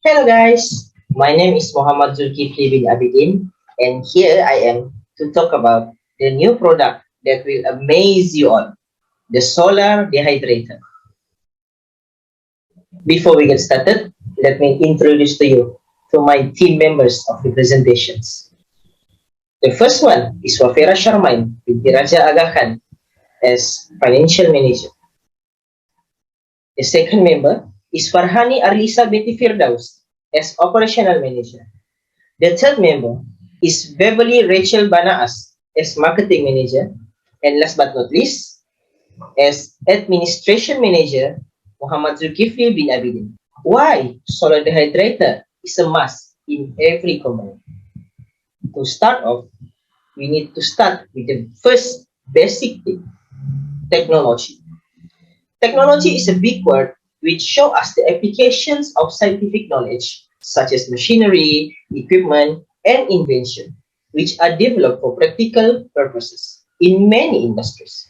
Hello guys, my name is Muhammad Zulkifli bin Abidin and here I am to talk about the new product that will amaze you all, the solar dehydrator. Before we get started, let me introduce to you to my team members of the presentations. The first one is Wafera Sharmain with Diraja Aga Khan as financial manager. The second member is Farhani Arlisa Betty Firdaus as operational manager. The third member is Beverly Rachel Banaas as marketing manager. And last but not least, as administration manager, Muhammad Zulkifli bin Abidin. Why solar dehydrator is a must in every company? To start off, we need to start with the first basic thing, technology. Technology is a big word which shows us the applications of scientific knowledge such as machinery, equipment, and invention, which are developed for practical purposes in many industries.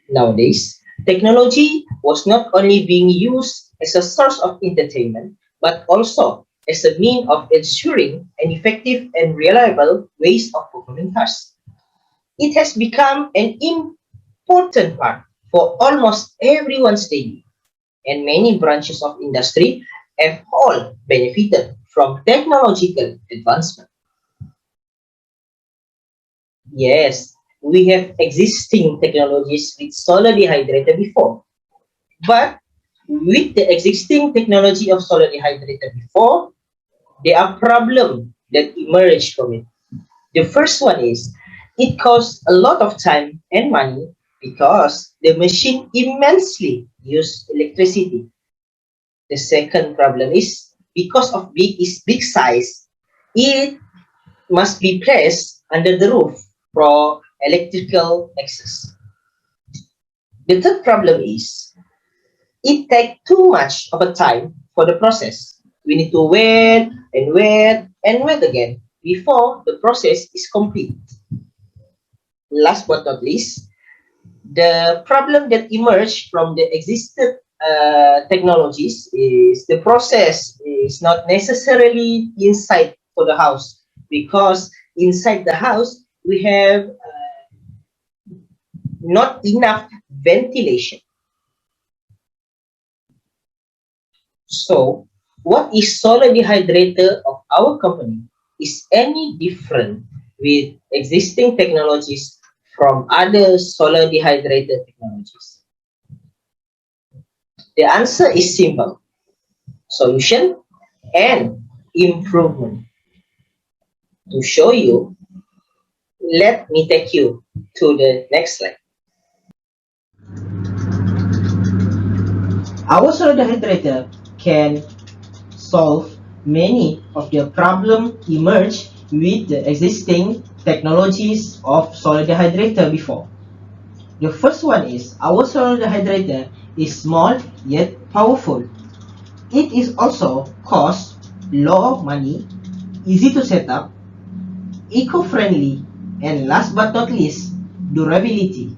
Nowadays, technology was not only being used as a source of entertainment, but also as a means of ensuring an effective and reliable ways of performing tasks. It has become an important part for almost everyone's daily, and many branches of industry have all benefited from technological advancement. Yes, we have existing technologies with solar dehydrator before, but with the existing technology of solar dehydrator before, there are problems that emerge from it. The first one is it costs a lot of time and money because the machine immensely use electricity. The second problem is because of big size, it must be placed under the roof for electrical access. The third problem is it takes too much of a time for the process. We need to wait and wait and wait again before the process is complete. Last but not least, the problem that emerged from the existing technologies is the process is not necessarily inside for the house because inside the house we have not enough ventilation. So, what is solar dehydrator of our company is any different with existing technologies from other solar dehydrator technologies? The answer is simple. Solution and improvement. To show you, let me take you to the next slide. Our solar dehydrator can solve many of the problems emerged with the existing technologies of solar dehydrator before. The first one is our solar dehydrator is small yet powerful. It is also cost low money, easy to set up, eco-friendly, and last but not least, durability.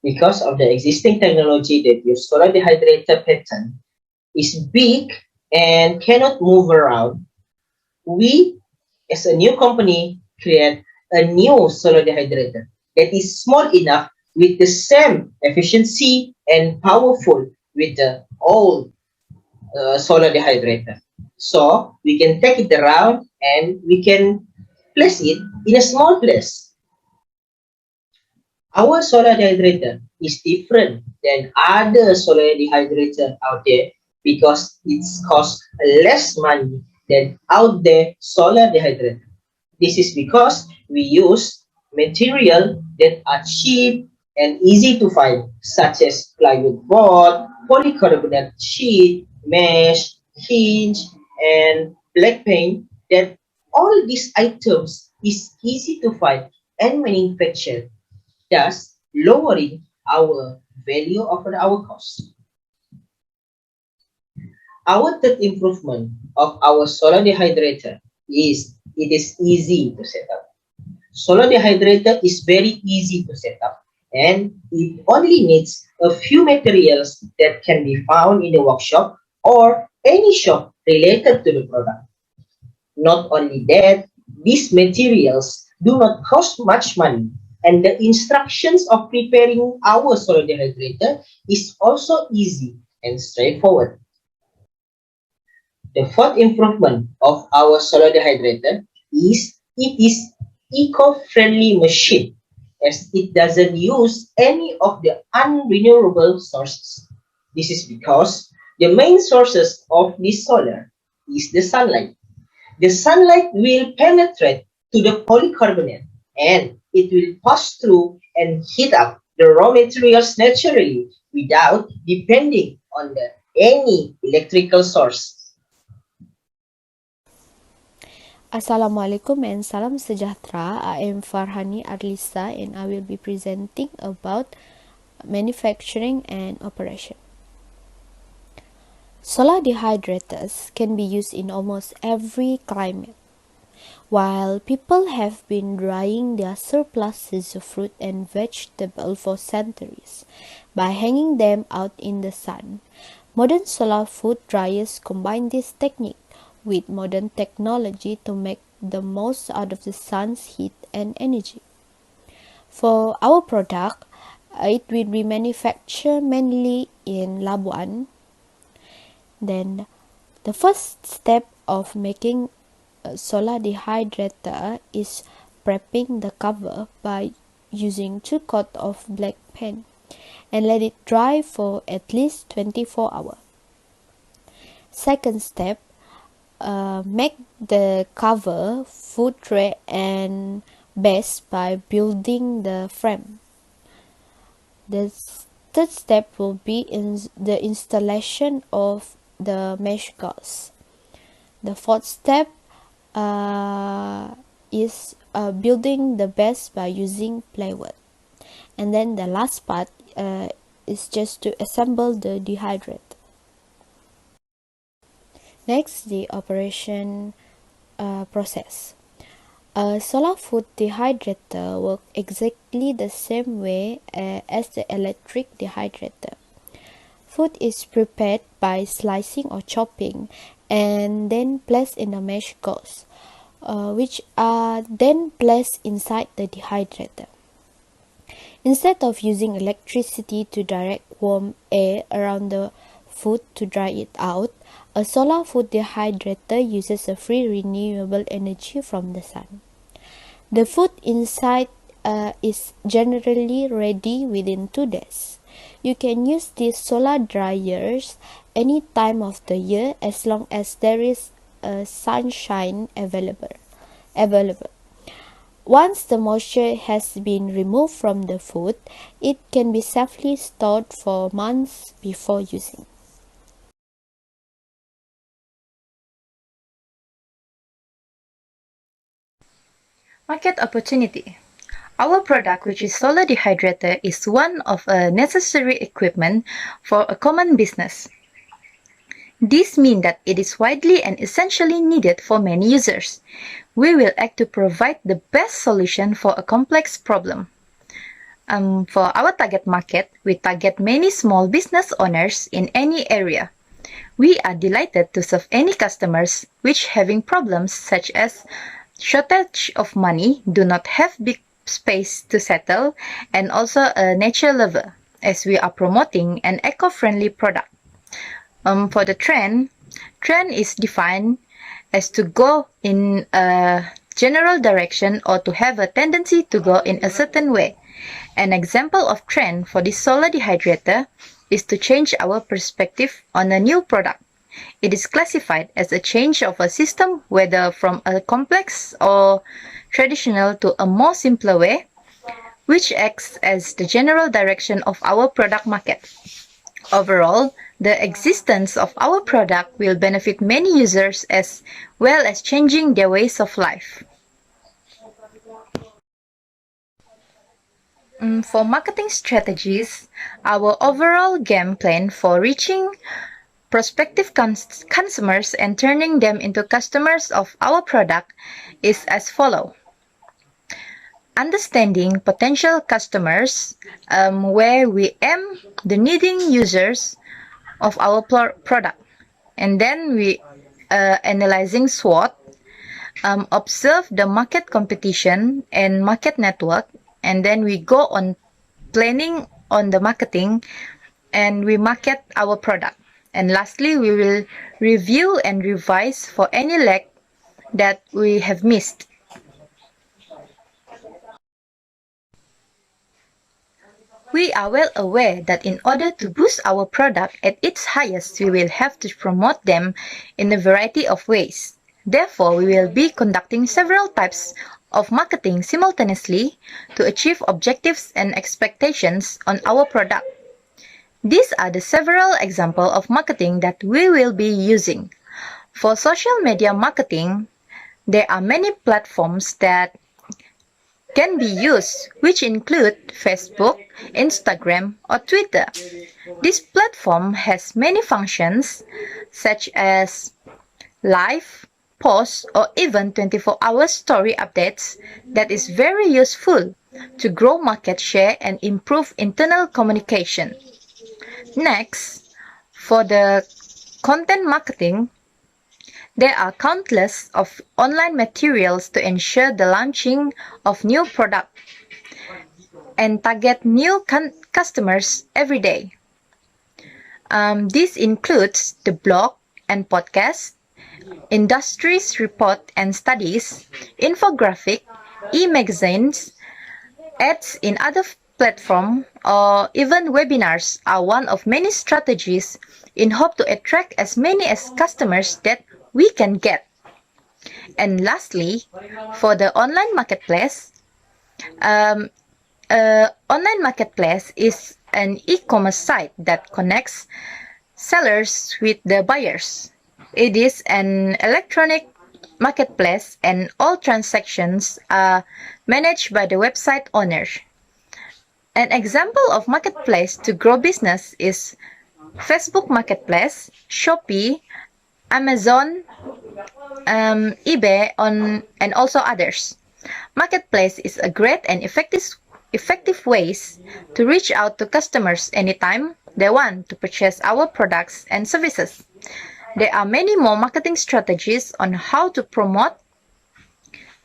Because of the existing technology that use solar dehydrator pattern is big and cannot move around, we as a new company create a new solar dehydrator that is small enough with the same efficiency and powerful with the old solar dehydrator. So we can take it around and we can place it in a small place. Our solar dehydrator is different than other solar dehydrator out there because it costs less money than out there solar dehydrator. This is because we use material that are cheap and easy to find, such as plywood board, polycarbonate sheet, mesh, hinge, and black paint. That all these items is easy to find and manufacture, thus lowering our value of our cost. Our third improvement of our solar dehydrator is it is easy to set up. Solar dehydrator is very easy to set up and it only needs a few materials that can be found in the workshop or any shop related to the product. Not only that, these materials do not cost much money, and the instructions of preparing our solar dehydrator is also easy and straightforward. The fourth improvement of our solar dehydrator is it is eco-friendly machine as it doesn't use any of the unrenewable sources. This is because the main sources of this solar is the sunlight. The sunlight will penetrate to the polycarbonate and it will pass through and heat up the raw materials naturally without depending on any electrical source. Assalamualaikum and salam sejahtera. I am Farhani Arlisa and I will be presenting about manufacturing and operation. Solar dehydrators can be used in almost every climate. While people have been drying their surpluses of fruit and vegetable for centuries by hanging them out in the sun, modern solar food dryers combine this technique with modern technology to make the most out of the sun's heat and energy. For our product, it will be manufactured mainly in Labuan. Then the first step of making a solar dehydrator is prepping the cover by using 2 coats of black paint and let it dry for at least 24 hours. Second step, make the cover food tray and base by building the frame. The third step will be in the installation of the mesh gauze. The fourth step is building the base by using plywood. And then the last part is just to assemble the dehydrator. Next, the operation process. A solar food dehydrator works exactly the same way as the electric dehydrator. Food is prepared by slicing or chopping and then placed in a mesh gauze, which are then placed inside the dehydrator. Instead of using electricity to direct warm air around the food to dry it out, a solar food dehydrator uses a free renewable energy from the sun. The food inside is generally ready within 2 days. You can use these solar dryers any time of the year as long as there is sunshine available. Once the moisture has been removed from the food, it can be safely stored for months before using. Market opportunity. Our product, which is solar dehydrator, is one of a necessary equipment for a common business. This means that it is widely and essentially needed for many users. We will act to provide the best solution for a complex problem. For our target market, we target many small business owners in any area. We are delighted to serve any customers which having problems such as shortage of money, do not have big space to settle, and also a nature lover, as we are promoting an eco-friendly product. For the trend is defined as to go in a general direction or to have a tendency to go in a certain way. An example of trend for this solar dehydrator is to change our perspective on a new product. It is classified as a change of a system, whether from a complex or traditional to a more simpler way, which acts as the general direction of our product market. Overall, the existence of our product will benefit many users as well as changing their ways of life. For marketing strategies, our overall game plan for reaching prospective consumers and turning them into customers of our product is as follows. Understanding potential customers, where we aim the needing users of our product, and then we analyzing SWOT, observe the market competition and market network, and then we go on planning on the marketing and we market our product. And lastly, we will review and revise for any lag that we have missed. We are well aware that in order to boost our product at its highest, we will have to promote them in a variety of ways. Therefore, we will be conducting several types of marketing simultaneously to achieve objectives and expectations on our product. These are the several examples of marketing that we will be using. For social media marketing, there are many platforms that can be used, which include Facebook, Instagram, or Twitter. This platform has many functions such as live, post, or even 24-hour story updates that is very useful to grow market share and improve internal communication. Next, for the content marketing, there are countless of online materials to ensure the launching of new product and target new customers every day. This includes the blog and podcast, industries report and studies, infographic, e-magazines, ads in other platforms, or even webinars are one of many strategies in hope to attract as many as customers that we can get. And lastly, for the online marketplace, online marketplace is an e-commerce site that connects sellers with the buyers. It is an electronic marketplace and all transactions are managed by the website owner. An example of marketplace to grow business is Facebook Marketplace, Shopee, Amazon, eBay, and also others. Marketplace is a great and effective ways to reach out to customers anytime they want to purchase our products and services. There are many more marketing strategies on how to promote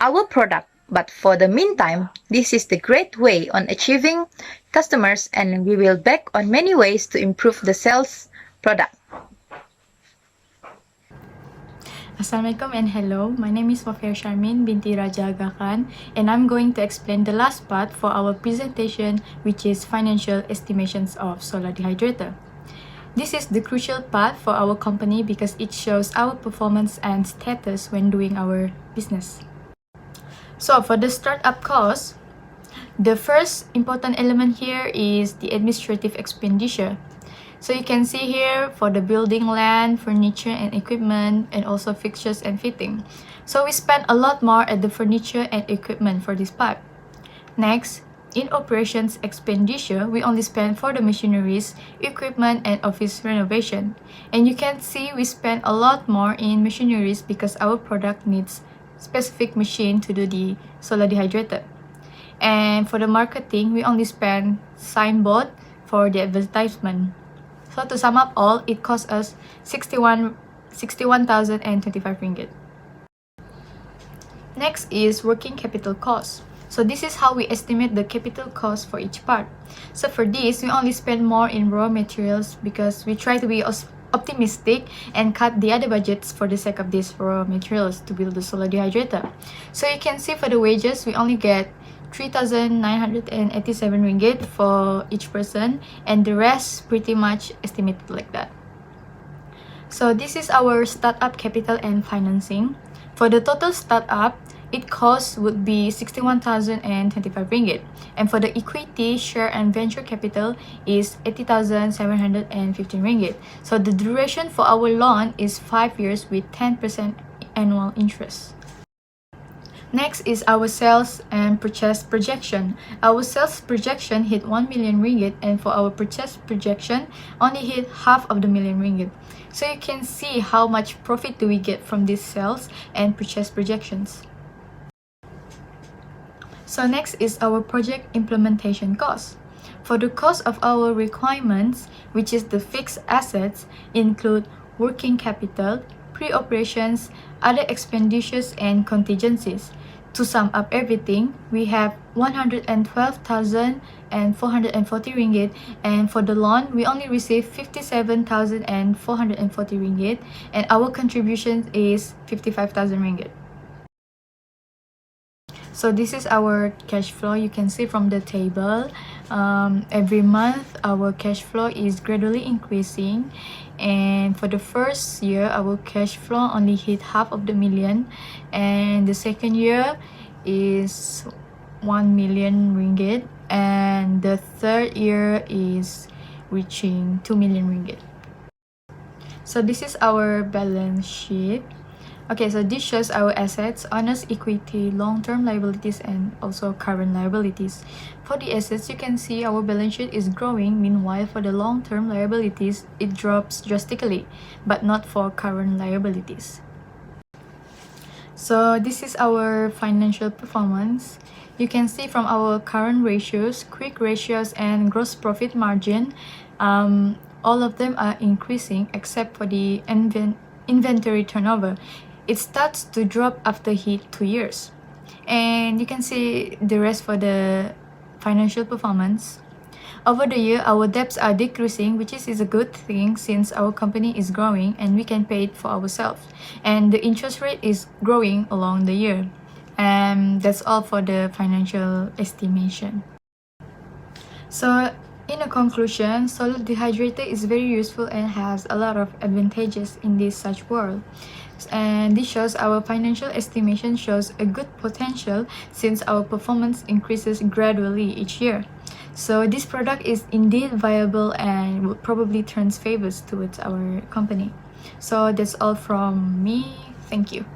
our product, but for the meantime, this is the great way on achieving customers, and we will back on many ways to improve the sales product. Assalamualaikum and hello, my name is Wafia Sharmin binti Raja Aga Khan, and I'm going to explain the last part for our presentation, which is financial estimations of solar dehydrator. This is the crucial part for our company because it shows our performance and status when doing our business. So for the startup cost, the first important element here is the administrative expenditure. So you can see here for the building land, furniture and equipment, and also fixtures and fitting. So we spend a lot more at the furniture and equipment for this part. Next, in operations expenditure, we only spend for the machineries, equipment and office renovation. And you can see we spend a lot more in machineries because our product needs specific machine to do the solar dehydrator. And for the marketing, we only spend signboard for the advertisement. So to sum up all, it costs us 61,025 ringgit. Next is working capital cost. So this is how we estimate the capital cost for each part. So for this, we only spend more in raw materials because we try to be optimistic and cut the other budgets for the sake of these raw materials to build the solar dehydrator. So you can see for the wages, we only get 3,987 ringgit for each person, and the rest pretty much estimated like that. So this is our startup capital and financing. For the total startup, its cost would be 61,025 ringgit, and for the equity, share and venture capital is 80,715 ringgit. So the duration for our loan is 5 years with 10% annual interest. Next is our sales and purchase projection. Our sales projection hit 1 million ringgit, and for our purchase projection only hit half of the million ringgit. So you can see how much profit do we get from these sales and purchase projections. So next is our project implementation cost. For the cost of our requirements, which is the fixed assets, include working capital, pre-operations, other expenditures, and contingencies. To sum up everything, we have 112,440 ringgit, and for the loan, we only received 57,440 ringgit, and our contribution is 55,000 ringgit. So this is our cash flow. You can see from the table, every month our cash flow is gradually increasing, and for the first year our cash flow only hit half of the million, and the second year is 1 million ringgit, and the third year is reaching 2 million ringgit. So this is our balance sheet. Okay, so this shows our assets, honest equity, long-term liabilities, and also current liabilities. For the assets, you can see our balance sheet is growing. Meanwhile, for the long-term liabilities, it drops drastically, but not for current liabilities. So this is our financial performance. You can see from our current ratios, quick ratios, and gross profit margin, all of them are increasing except for the inventory turnover. It starts to drop after hit 2 years. And you can see the rest for the financial performance. Over the year, our debts are decreasing, which is a good thing since our company is growing and we can pay it for ourselves. And the interest rate is growing along the year. And that's all for the financial estimation. So in a conclusion, solar dehydrator is very useful and has a lot of advantages in this such world. And this shows our financial estimation shows a good potential since our performance increases gradually each year. So this product is indeed viable and will probably turn favors towards our company. So that's all from me. Thank you.